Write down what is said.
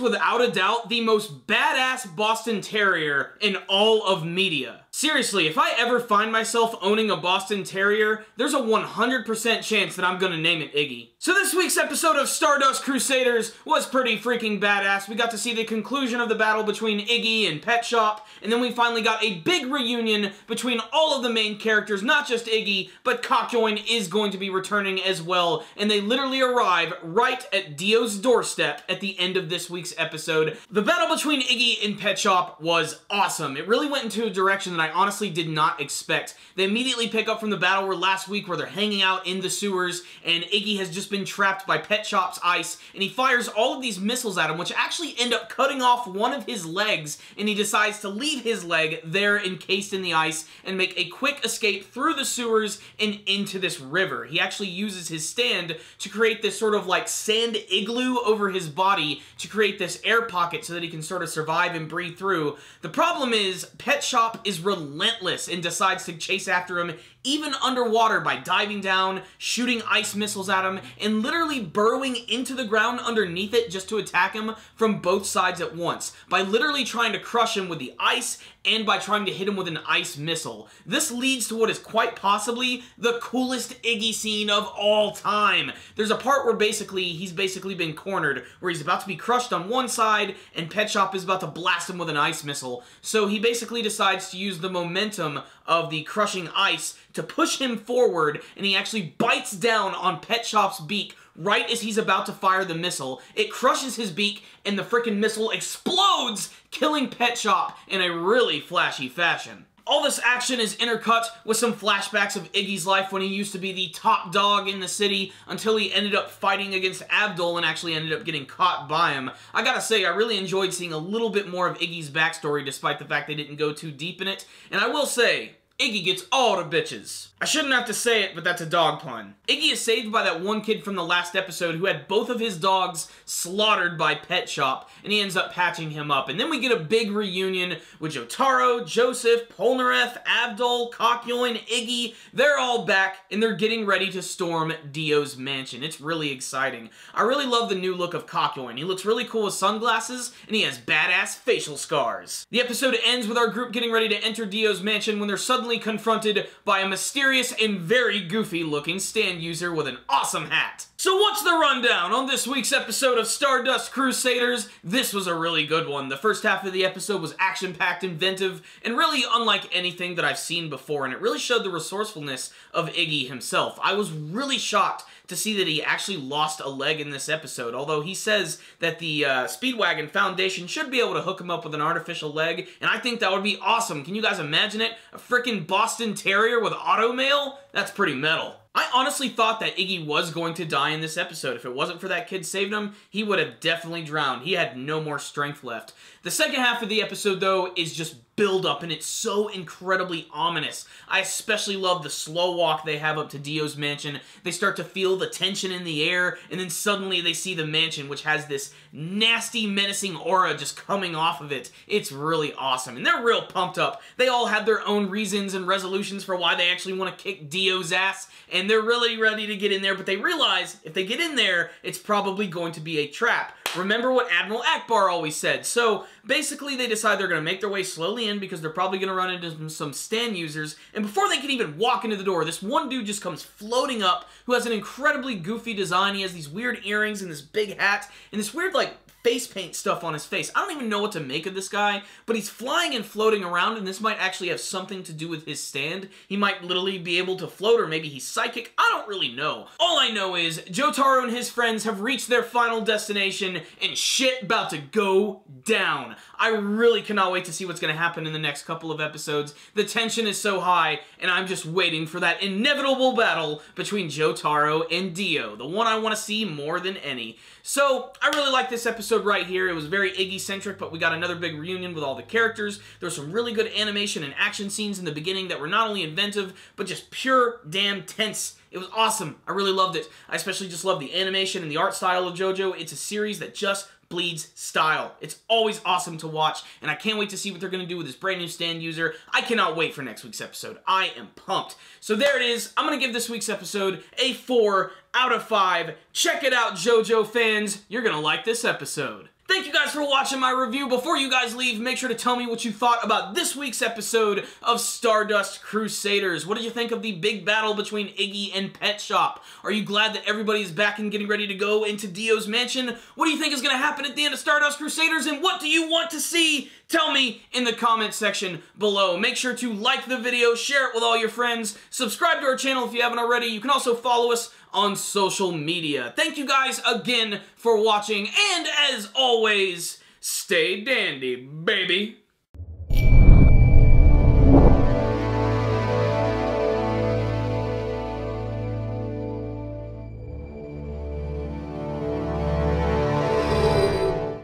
without a doubt the most badass Boston Terrier in all of media. Seriously, if I ever find myself owning a Boston Terrier, there's a 100% chance that I'm gonna name it Iggy. So this week's episode of Stardust Crusaders was pretty freaking badass. We got to see the conclusion of the battle between Iggy and Pet Shop, and then we finally got a big reunion between all of the main characters, not just Iggy, but Cockjoin is going to be returning as well, and they literally arrive right at Dio's doorstep at the end of this week's episode. The battle between Iggy and Pet Shop was awesome. It really went into a direction that I honestly did not expect. They immediately pick up from the battle where last week where they're hanging out in the sewers, and Iggy has just been trapped by Pet Shop's ice, and he fires all of these missiles at him, which actually end up cutting off one of his legs, and he decides to leave his leg there encased in the ice and make a quick escape through the sewers and into this river. He actually uses his stand to create this sort of like sand igloo over his body to create this air pocket so that he can sort of survive and breathe through. The problem is Pet Shop is relentless and decides to chase after him even underwater by diving down, shooting ice missiles at him, and literally burrowing into the ground underneath it just to attack him from both sides at once, by literally trying to crush him with the ice and by trying to hit him with an ice missile. This leads to what is quite possibly the coolest Iggy scene of all time. There's a part where he's basically been cornered, where he's about to be crushed on one side, and Pet Shop is about to blast him with an ice missile. So he basically decides to use the momentum of the crushing ice to push him forward, and he actually bites down on Pet Shop's beak right as he's about to fire the missile. It crushes his beak, and the frickin' missile explodes, killing Pet Shop in a really flashy fashion. All this action is intercut with some flashbacks of Iggy's life when he used to be the top dog in the city until he ended up fighting against Abdul and actually ended up getting caught by him. I gotta say, I really enjoyed seeing a little bit more of Iggy's backstory despite the fact they didn't go too deep in it, and I will say, Iggy gets all the bitches. I shouldn't have to say it, but that's a dog pun. Iggy is saved by that one kid from the last episode who had both of his dogs slaughtered by Pet Shop, and he ends up patching him up. And then we get a big reunion with Jotaro, Joseph, Polnareff, Abdul, Cockjoin, Iggy. They're all back, and they're getting ready to storm Dio's mansion. It's really exciting. I really love the new look of Cockjoin. He looks really cool with sunglasses, and he has badass facial scars. The episode ends with our group getting ready to enter Dio's mansion when they're suddenly confronted by a mysterious and very goofy-looking stand user with an awesome hat. So what's the rundown on this week's episode of Stardust Crusaders? This was a really good one. The first half of the episode was action-packed, inventive, and really unlike anything that I've seen before, and it really showed the resourcefulness of Iggy himself. I was really shocked to see that he actually lost a leg in this episode, although he says that the Speedwagon Foundation should be able to hook him up with an artificial leg, and I think that would be awesome. Can you guys imagine it? A freaking Boston Terrier with automail? That's pretty metal. I honestly thought that Iggy was going to die in this episode. If it wasn't for that kid saving him, he would have definitely drowned. He had no more strength left. The second half of the episode, though, is just build up, and it's so incredibly ominous. I especially love the slow walk they have up to Dio's mansion. They start to feel the tension in the air, and then suddenly they see the mansion, which has this nasty, menacing aura just coming off of it. It's really awesome, and they're real pumped up. They all have their own reasons and resolutions for why they actually want to kick Dio's ass, and they're really ready to get in there, but they realize if they get in there, it's probably going to be a trap. Remember what Admiral Akbar always said. So basically they decide they're going to make their way slowly in because they're probably going to run into some stand users, and before they can even walk into the door, this one dude just comes floating up who has an incredibly goofy design. He has these weird earrings and this big hat and this weird like face paint stuff on his face. I don't even know what to make of this guy, but he's flying and floating around, and this might actually have something to do with his stand. He might literally be able to float, or maybe he's psychic. I don't really know. All I know is Jotaro and his friends have reached their final destination, and shit about to go down. I really cannot wait to see what's going to happen in the next couple of episodes. The tension is so high, and I'm just waiting for that inevitable battle between Jotaro and Dio, the one I want to see more than any. So, I really like this episode right here. It was very Iggy-centric, but we got another big reunion with all the characters. There was some really good animation and action scenes in the beginning that were not only inventive, but just pure damn tense. It was awesome. I really loved it. I especially just love the animation and the art style of JoJo. It's a series that just bleeds style. It's always awesome to watch, and I can't wait to see what they're going to do with this brand new stand user. I cannot wait for next week's episode. I am pumped. So there it is. I'm going to give this week's episode a 4 out of 5. Check it out, JoJo fans. You're going to like this episode. Thank you guys for watching my review. Before you guys leave, make sure to tell me what you thought about this week's episode of Stardust Crusaders. What did you think of the big battle between Iggy and Pet Shop? Are you glad that everybody's back and getting ready to go into Dio's mansion? What do you think is going to happen at the end of Stardust Crusaders, and what do you want to see? Tell me in the comment section below. Make sure to like the video, share it with all your friends, subscribe to our channel if you haven't already. You can also follow us on social media. Thank you guys again for watching, and as always, stay dandy, baby.